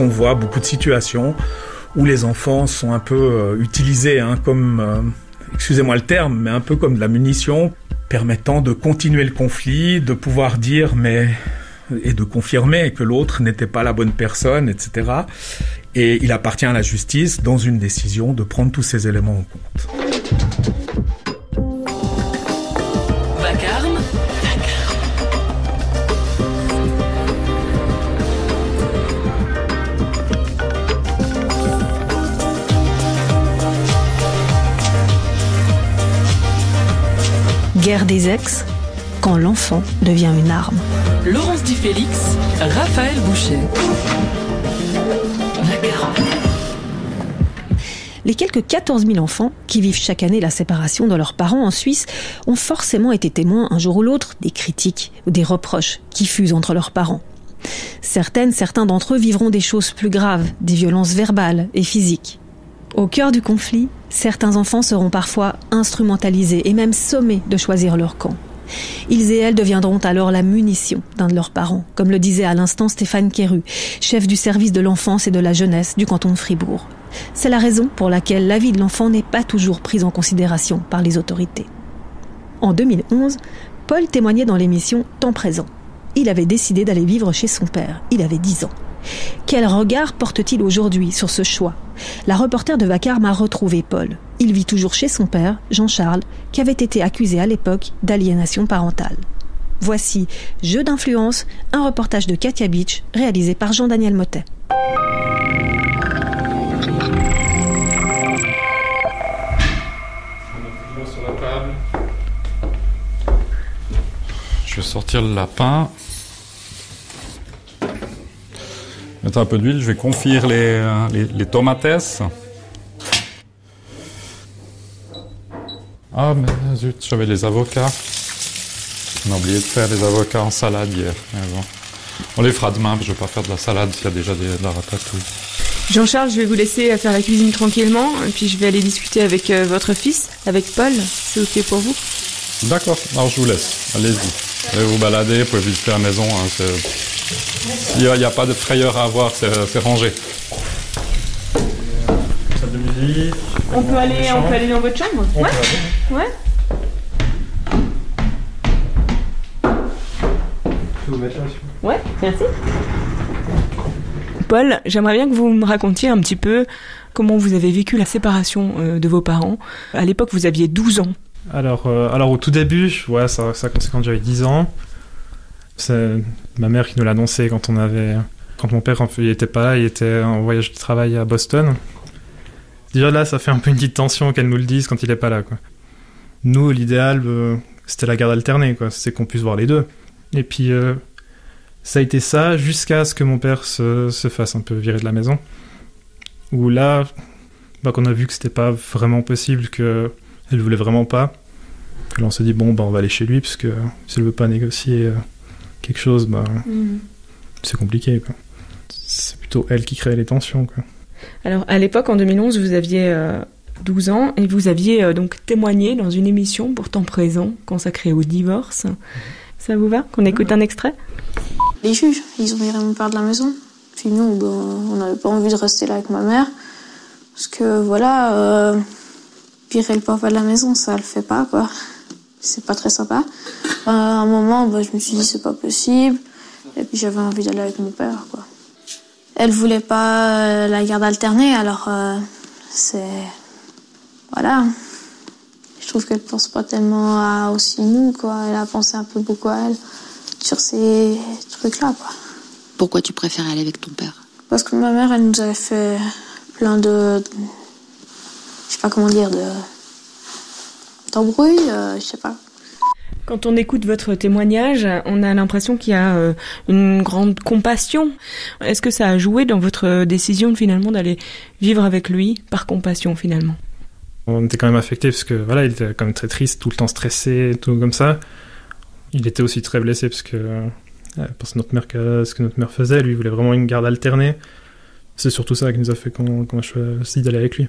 On voit beaucoup de situations où les enfants sont un peu utilisés comme, excusez-moi le terme, mais un peu comme de la munition, permettant de continuer le conflit, de pouvoir dire et de confirmer que l'autre n'était pas la bonne personne, etc. Et il appartient à la justice, dans une décision, de prendre tous ces éléments en compte. Guerre des ex, quand l'enfant devient une arme. Laurence Di Félix, Raphaël Boucher. Les quelques 14 000 enfants qui vivent chaque année la séparation de leurs parents en Suisse ont forcément été témoins un jour ou l'autre des critiques ou des reproches qui fusent entre leurs parents. Certains d'entre eux vivront des choses plus graves, des violences verbales et physiques. Au cœur du conflit, certains enfants seront parfois instrumentalisés et même sommés de choisir leur camp. Ils et elles deviendront alors la munition d'un de leurs parents, comme le disait à l'instant Stéphane Quéru, chef du service de l'enfance et de la jeunesse du canton de Fribourg. C'est la raison pour laquelle la vie de l'enfant n'est pas toujours prise en considération par les autorités. En 2011, Paul témoignait dans l'émission Temps présent. Il avait décidé d'aller vivre chez son père. Il avait 10 ans. Quel regard porte-t-il aujourd'hui sur ce choix ? La reporter de Vacarme a retrouvé Paul. Il vit toujours chez son père, Jean-Charles, qui avait été accusé à l'époque d'aliénation parentale. Voici Jeu d'influence, un reportage de Katia Beach, réalisé par Jean-Daniel Mottet. Je vais sortir le lapin. Mettre un peu d'huile, je vais confire les tomates. Ah, mais zut, j'avais les avocats. On a oublié de faire les avocats en salade hier. Mais bon. On les fera demain, je ne vais pas faire de la salade s'il y a déjà de la ratatouille. Jean-Charles, je vais vous laisser faire la cuisine tranquillement, et puis je vais aller discuter avec votre fils, avec Paul. C'est OK pour vous ? D'accord, alors je vous laisse. Allez-y. Allez vous balader, vous pouvez visiter la maison. Il n'y a pas de frayeur à avoir, c'est rangé. Salle de musique. On peut aller dans votre chambre ? Ouais. Je vous mettre là, Ouais, merci. Paul, j'aimerais bien que vous me racontiez un petit peu comment vous avez vécu la séparation de vos parents. À l'époque, vous aviez 12 ans. Alors au tout début, ça commençait quand j'avais 10 ans. C'est ma mère qui nous l'a annoncé quand mon père il était pas là, il était en voyage de travail à Boston. Déjà là, ça fait un peu une petite tension qu'elle nous le dise quand il est pas là, quoi. Nous, l'idéal, c'était la garde alternée, quoi. C'est qu'on puisse voir les deux. Et puis ça a été ça jusqu'à ce que mon père se fasse un peu virer de la maison. Où là, qu'on a vu que c'était pas vraiment possible, que elle voulait vraiment pas. Là, on s'est dit on va aller chez lui parce que si elle veut pas négocier quelque chose, c'est compliqué, quoi. C'est plutôt elle qui crée les tensions, quoi. Alors, à l'époque, en 2011, vous aviez 12 ans et vous aviez donc témoigné dans une émission pour Temps présent consacrée au divorce. Ça vous va qu'on écoute un extrait ? Les juges, ils ont viré mon père de la maison. Puis nous, on n'avait pas envie de rester là avec ma mère. Parce que virer le papa de la maison, ça le fait pas, quoi. C'est pas très sympa. À un moment, je me suis dit c'est pas possible. Et puis j'avais envie d'aller avec mon père, quoi. Elle voulait pas la garde alternée, alors voilà. Je trouve qu'elle pense pas tellement à aussi nous, quoi. Elle a pensé un peu beaucoup à elle sur ces trucs-là, quoi. Pourquoi tu préfères aller avec ton père ? Parce que ma mère, elle nous avait fait plein de je sais pas comment dire, d'embrouilles, je sais pas. Quand on écoute votre témoignage, on a l'impression qu'il y a une grande compassion. Est-ce que ça a joué dans votre décision finalement d'aller vivre avec lui par compassion finalement ? On était quand même affectés parce que il était quand même très triste, tout le temps stressé, tout comme ça. Il était aussi très blessé parce que parce que ce que notre mère faisait, lui voulait vraiment une garde alternée. C'est surtout ça qui nous a fait qu'on a choisi d'aller avec lui.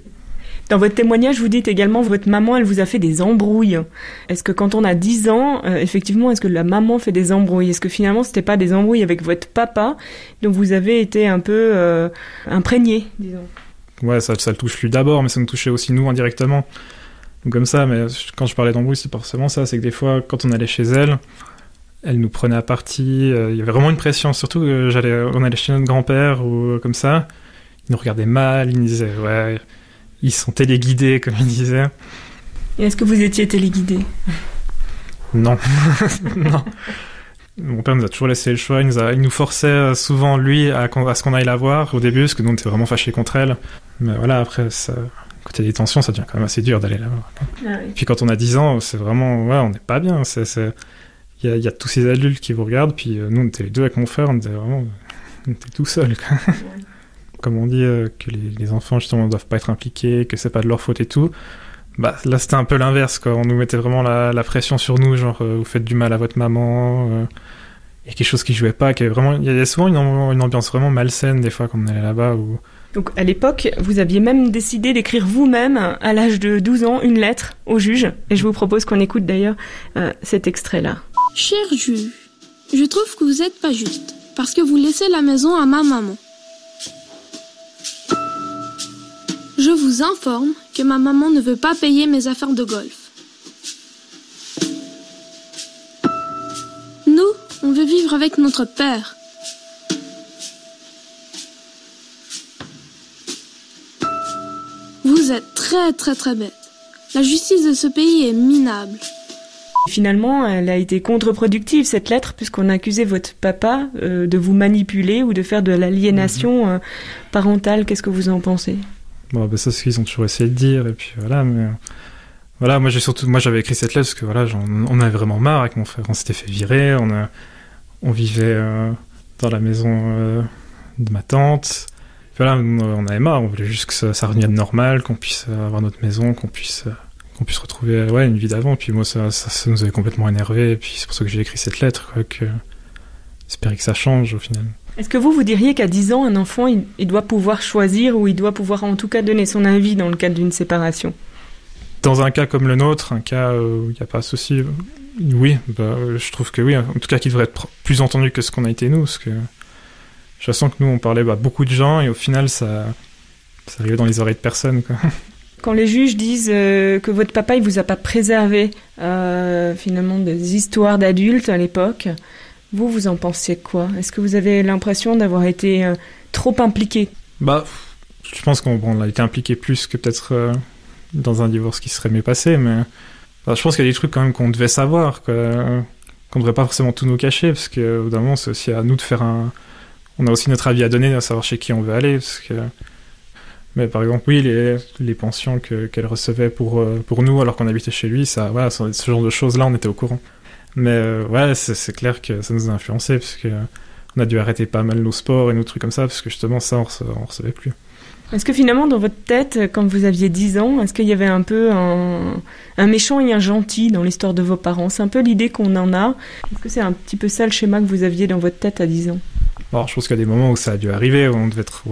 Dans votre témoignage, vous dites également que votre maman, elle vous a fait des embrouilles. Est-ce que quand on a 10 ans, effectivement, est-ce que la maman fait des embrouilles? Est-ce que finalement, c'était pas des embrouilles avec votre papa, dont vous avez été un peu imprégné, disons? Ouais, ça le touche lui d'abord, mais ça nous touchait aussi nous indirectement. Donc comme ça, mais quand je parlais d'embrouille, c'est forcément ça, c'est que des fois, quand on allait chez elle nous prenait à partie, il y avait vraiment une pression, surtout on allait chez notre grand-père ou comme ça, il nous regardait mal, il nous disait, ouais, ils sont téléguidés, comme il disait. Et est-ce que vous étiez téléguidé? Non. Non. Mon père nous a toujours laissé le choix, il nous forçait souvent, lui, à ce qu'on aille la voir au début, parce que nous, on était vraiment fâchés contre elle. Mais voilà, après, ça, quand il y a des tensions, ça devient quand même assez dur d'aller la voir. Ah oui. Puis quand on a 10 ans, c'est vraiment, ouais, on n'est pas bien. Il y a tous ces adultes qui vous regardent, puis nous, on était les deux avec mon frère, on était tout seuls. Ouais. Comme on dit que les enfants, justement, ne doivent pas être impliqués, que c'est pas de leur faute et tout. Bah, là, c'était un peu l'inverse, quoi. On nous mettait vraiment la pression sur nous, genre, vous faites du mal à votre maman. Il y a quelque chose qui jouait pas, il y a souvent une ambiance vraiment malsaine, des fois, quand on allait là-bas. Donc, à l'époque, vous aviez même décidé d'écrire vous-même, à l'âge de 12 ans, une lettre au juge. Et je vous propose qu'on écoute d'ailleurs cet extrait-là. Cher juge, je trouve que vous n'êtes pas juste, parce que vous laissez la maison à ma maman. Je vous informe que ma maman ne veut pas payer mes affaires de golf. Nous, on veut vivre avec notre père. Vous êtes très très très bête. La justice de ce pays est minable. Finalement, elle a été contre-productive, cette lettre, puisqu'on accusait votre papa de vous manipuler ou de faire de l'aliénation parentale. Qu'est-ce que vous en pensez? Bon, bah ça, c'est ce qu'ils ont toujours essayé de dire, et puis voilà, mais... Voilà, moi j'avais écrit cette lettre parce que voilà, on avait vraiment marre avec mon frère, on s'était fait virer, on vivait dans la maison de ma tante. Puis voilà, on avait marre, on voulait juste que ça revienne normal, qu'on puisse avoir notre maison, qu'on puisse retrouver une vie d'avant. Puis moi, ça nous avait complètement énervé, et puis c'est pour ça que j'ai écrit cette lettre, quoi, que j'espérais que ça change au final. Est-ce que vous diriez qu'à 10 ans, un enfant, il doit pouvoir choisir, ou il doit pouvoir en tout cas donner son avis dans le cadre d'une séparation? Dans un cas comme le nôtre, un cas où il n'y a pas de souci, oui, je trouve que oui. En tout cas, qu'il devrait être plus entendu que ce qu'on a été nous, parce que j'ai l'impression que nous, on parlait beaucoup de gens, et au final, ça arrivait dans les oreilles de personne, quoi. Quand les juges disent que votre papa, il vous a pas préservé finalement des histoires d'adultes à l'époque, vous en pensiez quoi? Est-ce que vous avez l'impression d'avoir été trop impliqué? Je pense qu'on a été impliqué plus que peut-être dans un divorce qui serait mieux passé, mais je pense qu'il y a des trucs quand même qu'on devait savoir, qu'on ne devrait pas forcément tout nous cacher, parce qu'au bout d'un moment, c'est aussi à nous de faire on a aussi notre avis à donner, à savoir chez qui on veut aller, parce que... Mais par exemple, oui, les pensions qu'elle recevait pour nous, alors qu'on habitait chez lui, ça, voilà, ce genre de choses-là, on était au courant. Mais ouais, c'est clair que ça nous a influencé, parce que on a dû arrêter pas mal nos sports et nos trucs comme ça, parce que justement, ça, on recevait plus. Est-ce que finalement, dans votre tête, quand vous aviez 10 ans, est-ce qu'il y avait un peu un méchant et un gentil dans l'histoire de vos parents? C'est un peu l'idée qu'on en a. Est-ce que c'est un petit peu ça le schéma que vous aviez dans votre tête à 10 ans? Alors, je pense qu'il y a des moments où ça a dû arriver, où on devait être...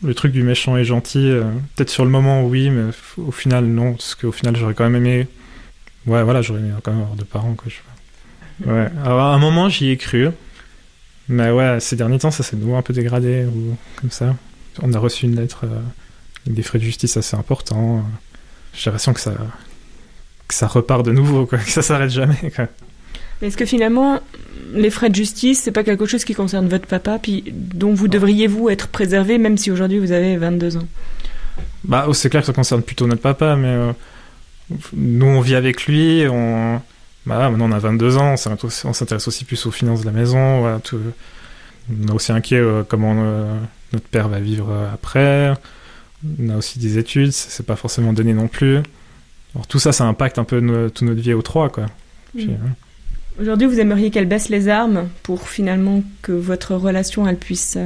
Le truc du méchant et gentil, peut-être sur le moment, oui, mais au final, non, parce qu'au final, j'aurais quand même aimé... Ouais, voilà, j'aurais aimé quand même avoir 2 parents, quoi. Ouais. Alors, à un moment, j'y ai cru, mais ouais, ces derniers temps, ça s'est de nouveau un peu dégradé, ou comme ça. On a reçu une lettre avec des frais de justice assez importants. J'ai l'impression que ça repart de nouveau, quoi, que ça s'arrête jamais, quoi. Mais est-ce que finalement, les frais de justice, c'est pas quelque chose qui concerne votre papa, puis dont vous devriez vous être préservé, même si aujourd'hui vous avez 22 ans? C'est clair que ça concerne plutôt notre papa, mais nous on vit avec lui, maintenant on a 22 ans, on s'intéresse aussi plus aux finances de la maison, voilà, on est aussi inquiet comment notre père va vivre après, on a aussi des études, c'est pas forcément donné non plus. Alors tout ça, ça impacte un peu toute notre vie aux 3, quoi. Puis, Aujourd'hui, vous aimeriez qu'elle baisse les armes pour finalement que votre relation, elle puisse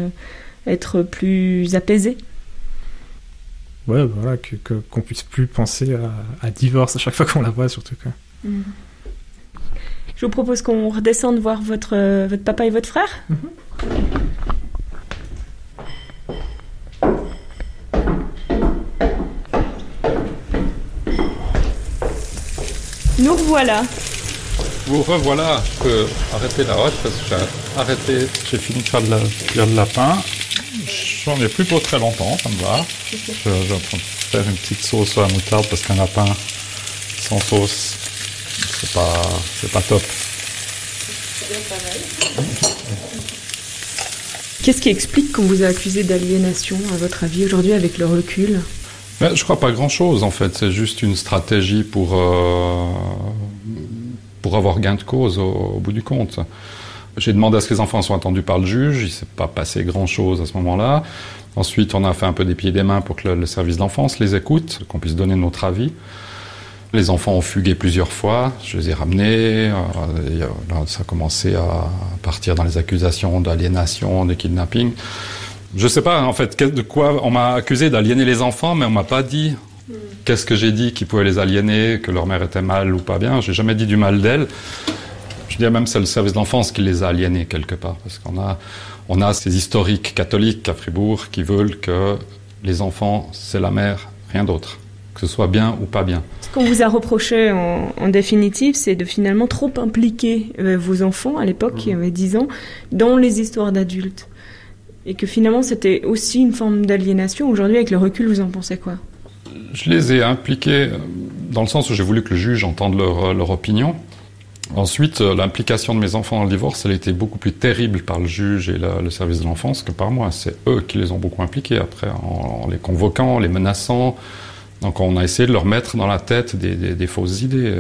être plus apaisée? Ouais, voilà, qu'on puisse plus penser à divorce à chaque fois qu'on la voit, surtout, quoi. Je vous propose qu'on redescende voir votre papa et votre frère. Nous revoilà. Vous revoilà. Je peux arrêter la roche parce que j'ai fini de faire cuire le lapin. J'en ai plus pour très longtemps, ça me va. Je vais en train de faire une petite sauce à la moutarde parce qu'un lapin sans sauce, c'est pas top. Qu'est-ce qui explique qu'on vous a accusé d'aliénation, à votre avis, aujourd'hui, avec le recul ? Je crois pas grand-chose, en fait. C'est juste une stratégie pour avoir gain de cause au bout du compte. J'ai demandé à ce que les enfants soient entendus par le juge. Il ne s'est pas passé grand-chose à ce moment-là. Ensuite, on a fait un peu des pieds et des mains pour que le service de l'enfance les écoute, qu'on puisse donner notre avis. Les enfants ont fugué plusieurs fois. Je les ai ramenés. Là, ça a commencé à partir dans les accusations d'aliénation, de kidnapping. Je sais pas, en fait, de quoi on m'a accusé d'aliéner les enfants, mais on m'a pas dit qu'est-ce que j'ai dit qui pouvait les aliéner, que leur mère était mal ou pas bien. J'ai jamais dit du mal d'elle. Je dirais même que c'est le service de l'enfance qui les a aliénés quelque part, parce qu'on a ces historiques catholiques à Fribourg qui veulent que les enfants, c'est la mère, rien d'autre, que ce soit bien ou pas bien. Ce qu'on vous a reproché en définitive, c'est de finalement trop impliquer vos enfants, à l'époque, qui avaient 10 ans, dans les histoires d'adultes. Et que finalement, c'était aussi une forme d'aliénation. Aujourd'hui, avec le recul, vous en pensez quoi ? Je les ai impliqués dans le sens où j'ai voulu que le juge entende leur opinion. Ensuite, l'implication de mes enfants dans le divorce, elle a été beaucoup plus terrible par le juge et le service de l'enfance que par moi. C'est eux qui les ont beaucoup impliqués après, en les convoquant, en les menaçant. Donc on a essayé de leur mettre dans la tête des fausses idées.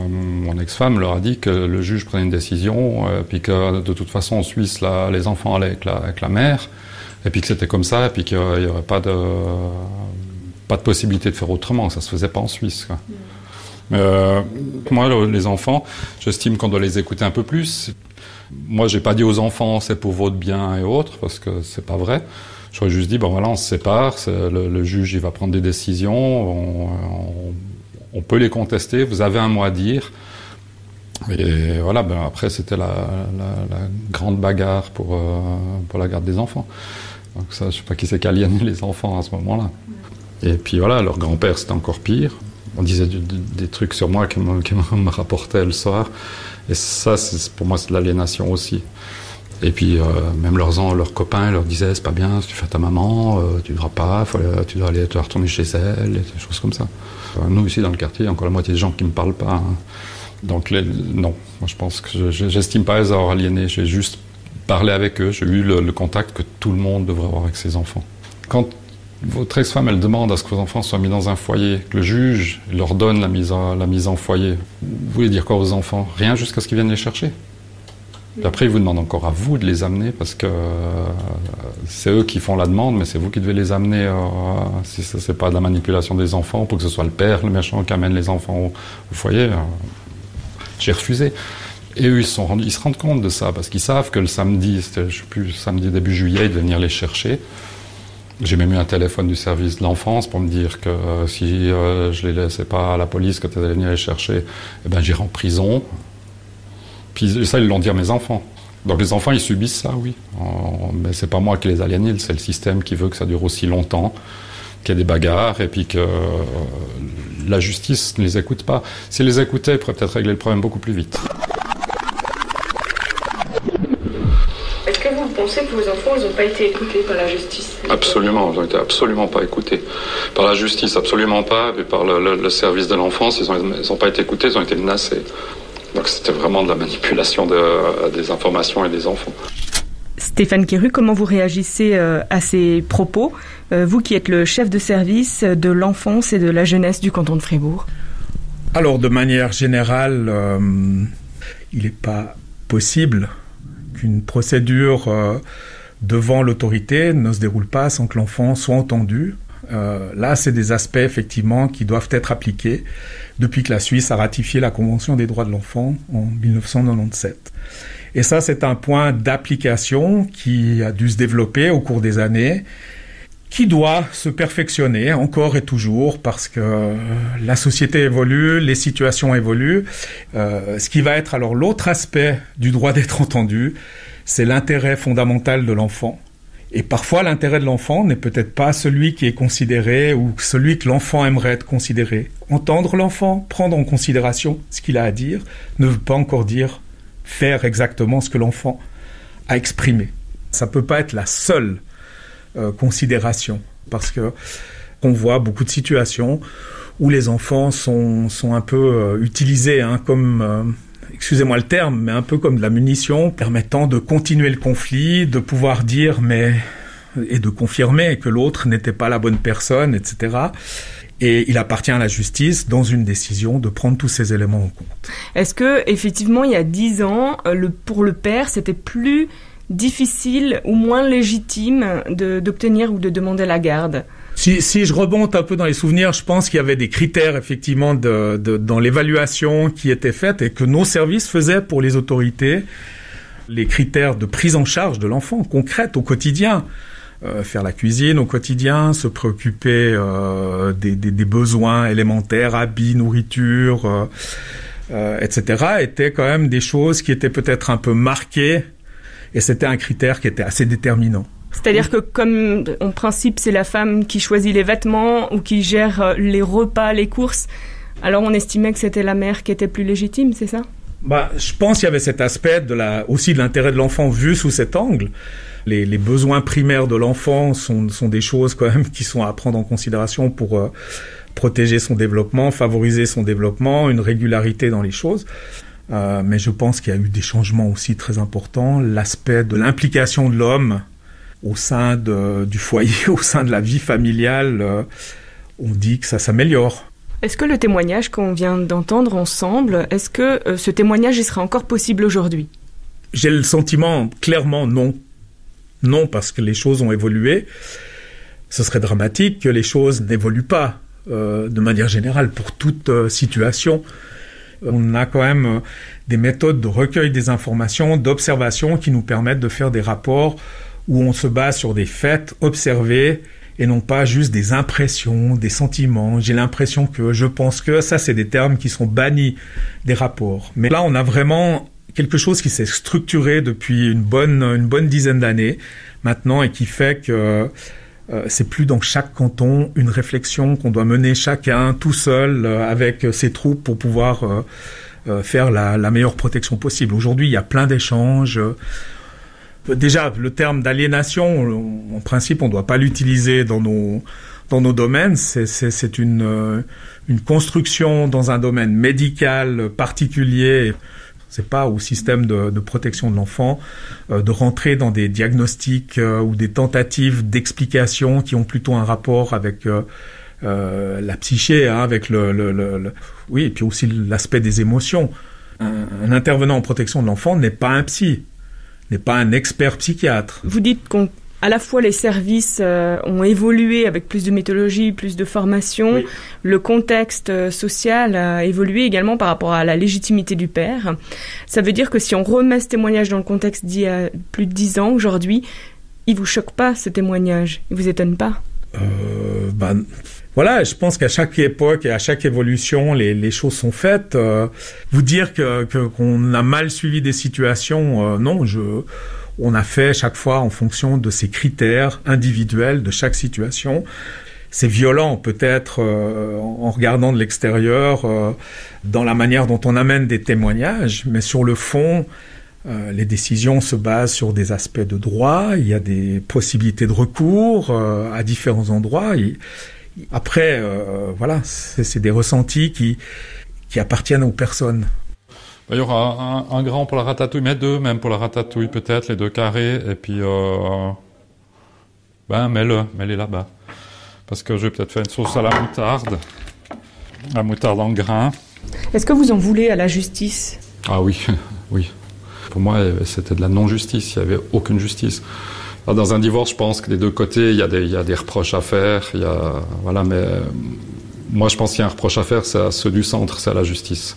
Mon ex-femme leur a dit que le juge prenait une décision, puis que de toute façon en Suisse, les enfants allaient avec la mère, et puis que c'était comme ça, et puis qu'il n'y aurait pas de possibilité de faire autrement, ça ne se faisait pas en Suisse, quoi. Moi, les enfants, j'estime qu'on doit les écouter un peu plus. Moi, j'ai pas dit aux enfants c'est pour votre bien et autres, parce que c'est pas vrai. J'aurais juste dit, voilà, on se sépare, le juge il va prendre des décisions, on peut les contester, vous avez un mot à dire. Et voilà, après c'était la grande bagarre pour la garde des enfants. Donc ça, je sais pas qui c'est qui aliénait les enfants à ce moment-là. Et puis voilà, leur grand-père c'était encore pire. On disait des trucs sur moi qui me rapportaient le soir. Et ça, pour moi, c'est de l'aliénation aussi. Et puis, même leurs copains leur disaient, c'est pas bien, si tu fais à ta maman, tu devras pas, tu dois retourner chez elle, et des choses comme ça. Nous, ici, dans le quartier, il y a encore la moitié des gens qui me parlent pas. Hein. Donc, non. Moi, je pense que j'estime pas les avoir aliénés. J'ai juste parlé avec eux. J'ai eu le contact que tout le monde devrait avoir avec ses enfants. Quand votre ex-femme, elle demande à ce que vos enfants soient mis dans un foyer, que le juge leur donne la mise en foyer, vous voulez dire quoi aux enfants ? Rien jusqu'à ce qu'ils viennent les chercher. Et après, ils vous demandent encore à vous de les amener, parce que c'est eux qui font la demande, mais c'est vous qui devez les amener. Si ça, c'est pas de la manipulation des enfants, pour que ce soit le père, le méchant, qui amène les enfants au foyer, j'ai refusé. Et eux, ils se rendent compte de ça, parce qu'ils savent que le samedi, c'était, je sais plus, samedi début juillet, ils devaient venir les chercher. J'ai même eu un téléphone du service de l'enfance pour me dire que si je les laissais pas à la police quand ils allaient venir les chercher, j'irais en prison. Puis ça, ils l'ont dit à mes enfants. Donc les enfants, ils subissent ça, oui. Mais c'est pas moi qui les aliène, c'est le système qui veut que ça dure aussi longtemps, qu'il y ait des bagarres, et puis que la justice ne les écoute pas. S'ils les écoutaient, ils pourraient peut-être régler le problème beaucoup plus vite. Est-ce que vous pensez que vos enfants n'ont pas été écoutés par la justice ? Absolument, ils n'ont été absolument pas écoutés. Par la justice, absolument pas, et par le service de l'enfance, ils n'ont pas été écoutés, ils ont été menacés. Donc c'était vraiment de la manipulation des informations et des enfants. Stéphane Quéru, comment vous réagissez à ces propos, vous qui êtes le chef de service de l'enfance et de la jeunesse du canton de Fribourg ? Alors, de manière générale, il n'est pas possible qu'une procédure devant l'autorité ne se déroule pas sans que l'enfant soit entendu. Là, c'est des aspects, effectivement, qui doivent être appliqués depuis que la Suisse a ratifié la Convention des droits de l'enfant en 1997. Et ça, c'est un point d'application qui a dû se développer au cours des années, qui doit se perfectionner encore et toujours, parce que la société évolue, les situations évoluent. Ce qui va être alors l'autre aspect du droit d'être entendu, c'est l'intérêt fondamental de l'enfant. Et parfois, l'intérêt de l'enfant n'est peut-être pas celui qui est considéré ou celui que l'enfant aimerait être considéré. Entendre l'enfant, prendre en considération ce qu'il a à dire, ne veut pas encore dire faire exactement ce que l'enfant a exprimé. Ça peut pas être la seule considération, parce que on voit beaucoup de situations où les enfants sont un peu utilisés comme... excusez-moi le terme, mais un peu comme de la munition, permettant de continuer le conflit, de pouvoir dire et de confirmer que l'autre n'était pas la bonne personne, etc. Et il appartient à la justice, dans une décision, de prendre tous ces éléments en compte. Est-ce que, effectivement, il y a 10 ans, pour le père, c'était plus difficile ou moins légitime d'obtenir ou de demander la garde ? Si je remonte un peu dans les souvenirs, je pense qu'il y avait des critères effectivement dans l'évaluation qui étaient faites et que nos services faisaient pour les autorités, les critères de prise en charge de l'enfant concrète au quotidien, faire la cuisine au quotidien, se préoccuper des besoins élémentaires, habits, nourriture, etc., étaient quand même des choses qui étaient peut-être un peu marquées et c'était un critère qui était assez déterminant. C'est-à-dire que comme en principe c'est la femme qui choisit les vêtements ou qui gère les repas, les courses, alors on estimait que c'était la mère qui était plus légitime, c'est ça ? Je pense qu'il y avait cet aspect aussi de l'intérêt de l'enfant vu sous cet angle. Les besoins primaires de l'enfant sont des choses quand même qui sont à prendre en considération pour protéger son développement, favoriser son développement, une régularité dans les choses. Mais je pense qu'il y a eu des changements aussi très importants. L'aspect de l'implication de l'homme au sein du foyer, au sein de la vie familiale, on dit que ça s'améliore. Est-ce que le témoignage qu'on vient d'entendre ensemble, est-ce que ce témoignage il serait encore possible aujourd'hui ? J'ai le sentiment, clairement, non. Non, parce que les choses ont évolué. Ce serait dramatique que les choses n'évoluent pas, de manière générale, pour toute situation. On a quand même des méthodes de recueil des informations, d'observation qui nous permettent de faire des rapports où on se base sur des faits observés et non pas juste des impressions, des sentiments. J'ai l'impression que, je pense que, ça c'est des termes qui sont bannis des rapports. Mais là on a vraiment quelque chose qui s'est structuré depuis une bonne dizaine d'années maintenant et qui fait que c'est plus dans chaque canton une réflexion qu'on doit mener chacun tout seul avec ses troupes pour pouvoir faire la meilleure protection possible. Aujourd'hui il y a plein d'échanges. Déjà, le terme d'aliénation, en principe, on ne doit pas l'utiliser dans nos domaines. C'est une construction dans un domaine médical particulier. C'est pas au système de protection de l'enfant de rentrer dans des diagnostics ou des tentatives d'explication qui ont plutôt un rapport avec la psyché, avec oui, et puis aussi l'aspect des émotions. Un intervenant en protection de l'enfant n'est pas un psy. N'est pas un expert psychiatre. Vous dites qu'à la fois les services ont évolué avec plus de méthodologie, plus de formation, oui. Le contexte social a évolué également par rapport à la légitimité du père. Ça veut dire que si on remet ce témoignage dans le contexte d'il y a plus de 10 ans, aujourd'hui, il vous choque pas ce témoignage? Il vous étonne pas? Voilà, je pense qu'à chaque époque et à chaque évolution, les choses sont faites. Vous dire qu'on a mal suivi des situations, non, on a fait chaque fois en fonction de ces critères individuels de chaque situation. C'est violent peut-être en regardant de l'extérieur, dans la manière dont on amène des témoignages, mais sur le fond, les décisions se basent sur des aspects de droit, il y a des possibilités de recours à différents endroits. Après, voilà, c'est des ressentis qui appartiennent aux personnes. Il y aura un grand pour la ratatouille, mais deux même pour la ratatouille peut-être, les deux carrés, et puis mets-les là-bas. Parce que je vais peut-être faire une sauce à la moutarde en grains. Est-ce que vous en voulez à la justice? Ah oui, oui. Pour moi, c'était de la non-justice, il n'y avait aucune justice. Alors, dans un divorce, je pense que des deux côtés, il y a des reproches à faire. Mais moi, je pense qu'il y a un reproche à faire, c'est à ceux du centre, c'est à la justice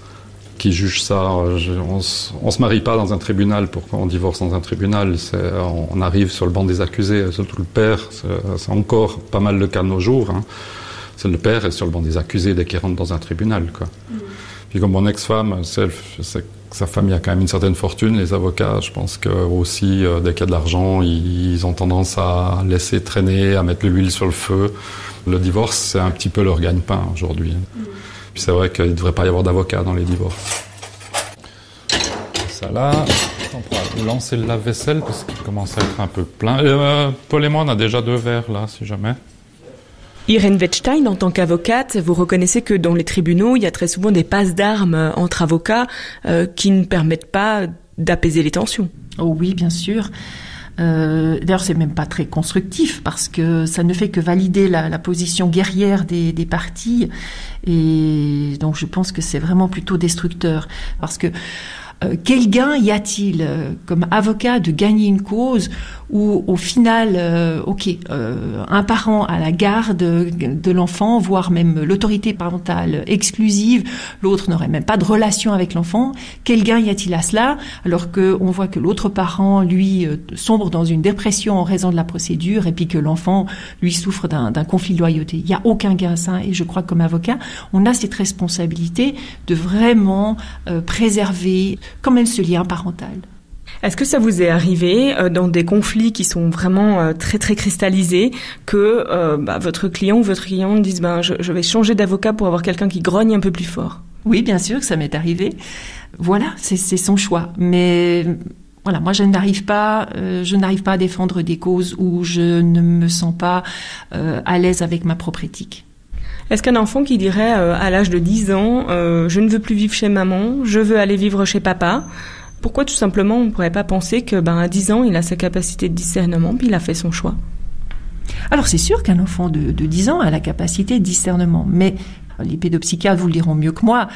qui juge ça. On se marie pas dans un tribunal pour qu'on divorce dans un tribunal. On arrive sur le banc des accusés, surtout le père. C'est encore pas mal le cas de nos jours. Hein. C'est le père est sur le banc des accusés dès qu'il rentre dans un tribunal, quoi. Puis comme mon ex-femme, c'est que sa famille a quand même une certaine fortune, les avocats, je pense que aussi, dès qu'il y a de l'argent, ils ont tendance à laisser traîner, à mettre l'huile sur le feu. Le divorce, c'est un petit peu leur gagne-pain aujourd'hui. Puis c'est vrai qu'il ne devrait pas y avoir d'avocats dans les divorces. Ça là, on pourra lancer le lave-vaisselle parce qu'il commence à être un peu plein. Paul et moi, on a déjà 2 verres là, si jamais. Irène Wettstein, en tant qu'avocate, vous reconnaissez que dans les tribunaux, il y a très souvent des passes d'armes entre avocats qui ne permettent pas d'apaiser les tensions. Oh oui, bien sûr. D'ailleurs, c'est même pas très constructif parce que ça ne fait que valider la position guerrière des parties. Et donc, je pense que c'est vraiment plutôt destructeur. Parce que quel gain y a-t-il comme avocat de gagner une cause où au final, un parent a la garde de l'enfant, voire même l'autorité parentale exclusive, l'autre n'aurait même pas de relation avec l'enfant. Quel gain y a-t-il à cela? Alors qu'on voit que l'autre parent, lui, sombre dans une dépression en raison de la procédure et puis que l'enfant, lui, souffre d'un conflit de loyauté. Il n'y a aucun gain à ça et je crois que comme avocat, on a cette responsabilité de vraiment préserver quand même ce lien parental. Est-ce que ça vous est arrivé dans des conflits qui sont vraiment très très cristallisés que votre client ou votre cliente dise je vais changer d'avocat pour avoir quelqu'un qui grogne un peu plus fort? Oui, bien sûr que ça m'est arrivé. Voilà, c'est son choix. Mais voilà, moi je n'arrive pas à défendre des causes où je ne me sens pas à l'aise avec ma propre éthique. Est-ce qu'un enfant qui dirait à l'âge de 10 ans je ne veux plus vivre chez maman, je veux aller vivre chez papa, pourquoi tout simplement on ne pourrait pas penser que à 10 ans il a sa capacité de discernement puis il a fait son choix? Alors c'est sûr qu'un enfant de 10 ans a la capacité de discernement, mais les pédopsychiatres vous le diront mieux que moi,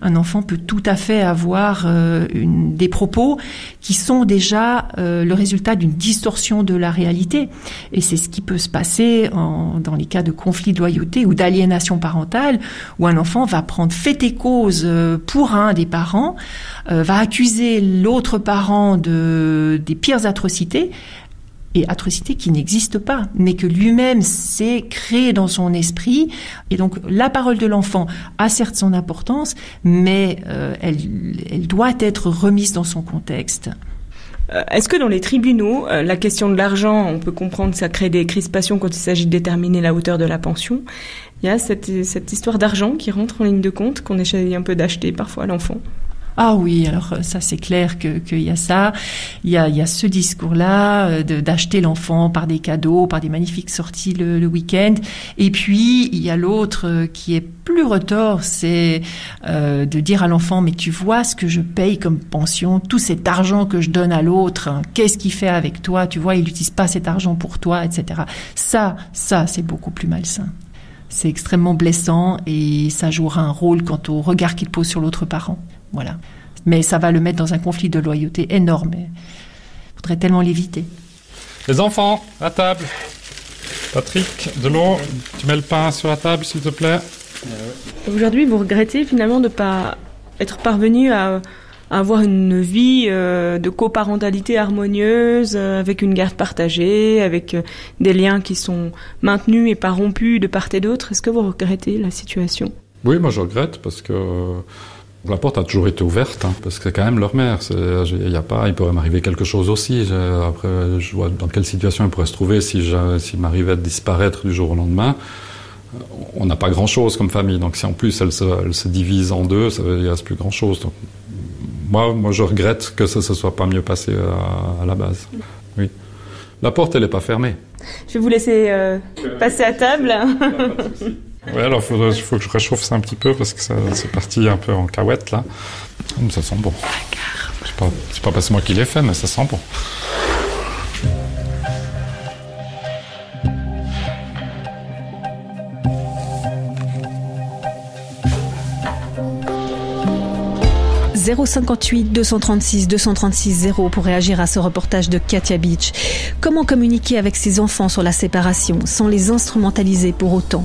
un enfant peut tout à fait avoir des propos qui sont déjà le résultat d'une distorsion de la réalité. Et c'est ce qui peut se passer dans les cas de conflit de loyauté ou d'aliénation parentale, où un enfant va prendre fait et cause pour un des parents, va accuser l'autre parent des pires atrocités, et atrocités qui n'existent pas, mais que lui-même s'est créé dans son esprit. Et donc, la parole de l'enfant a certes son importance, mais elle doit être remise dans son contexte. Est-ce que dans les tribunaux, la question de l'argent, on peut comprendre que ça crée des crispations quand il s'agit de déterminer la hauteur de la pension? Il y a cette histoire d'argent qui rentre en ligne de compte, qu'on essaie un peu d'acheter parfois à l'enfant? Ah oui, alors ça c'est clair qu'il y a ça. Il y a ce discours-là d'acheter l'enfant par des cadeaux, par des magnifiques sorties le week-end. Et puis il y a l'autre qui est plus retors, c'est de dire à l'enfant mais tu vois ce que je paye comme pension, tout cet argent que je donne à l'autre, hein, qu'est-ce qu'il fait avec toi? Tu vois, il n'utilise pas cet argent pour toi, etc. Ça c'est beaucoup plus malsain. C'est extrêmement blessant et ça jouera un rôle quant au regard qu'il pose sur l'autre parent. Voilà. Mais ça va le mettre dans un conflit de loyauté énorme. Il faudrait tellement l'éviter. Les enfants, à table. Patrick, de l'eau. Tu mets le pain sur la table, s'il te plaît. Aujourd'hui, vous regrettez finalement de ne pas être parvenu à avoir une vie de coparentalité harmonieuse, avec une garde partagée, avec des liens qui sont maintenus et pas rompus de part et d'autre. Est-ce que vous regrettez la situation? Oui, moi je regrette parce que la porte a toujours été ouverte, parce que c'est quand même leur mère. Il pourrait m'arriver quelque chose aussi. Après, je vois dans quelle situation il pourrait se trouver s'il m'arrivait de disparaître du jour au lendemain. On n'a pas grand-chose comme famille, donc si en plus elle se divise en deux, il ne reste plus grand-chose. Donc, moi, je regrette que ça ne se soit pas mieux passé à la base. Oui. La porte, elle n'est pas fermée. Je vais vous laisser passer à table. Ouais, alors il faut que je réchauffe ça un petit peu parce que c'est parti un peu en cahuète là. Ça sent bon. C'est pas parce que c'est moi qui l'ai fait, mais ça sent bon. « 058 236 236 0 pour réagir à ce reportage de Katia Beach. Comment communiquer avec ses enfants sur la séparation sans les instrumentaliser pour autant?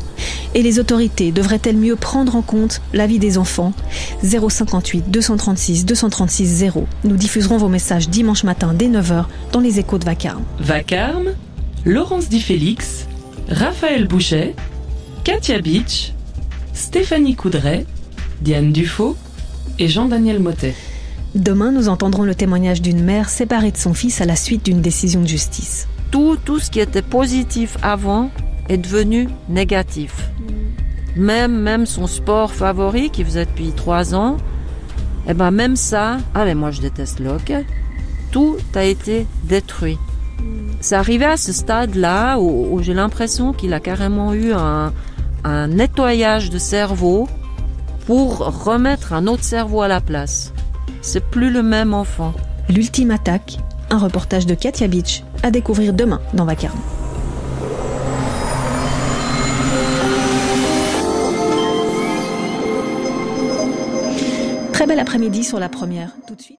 Et les autorités devraient-elles mieux prendre en compte la vie des enfants? 058 236 236 0. Nous diffuserons vos messages dimanche matin dès 9h dans les Échos de Vacarme. Vacarme, Laurence Di Félix, Raphaël Bouchet, Katia Beach, Stéphanie Coudray, Diane Dufaux, et Jean-Daniel Mottet. Demain, nous entendrons le témoignage d'une mère séparée de son fils à la suite d'une décision de justice. Tout ce qui était positif avant est devenu négatif. Même son sport favori qu'il faisait depuis 3 ans, même ça, mais moi je déteste le hockey, tout a été détruit. C'est arrivé à ce stade-là où j'ai l'impression qu'il a carrément eu un nettoyage de cerveau pour remettre un autre cerveau à la place. C'est plus le même enfant. L'ultime attaque, un reportage de Katia Beach à découvrir demain dans Vacarme. Très bel après-midi sur La Première, tout de suite.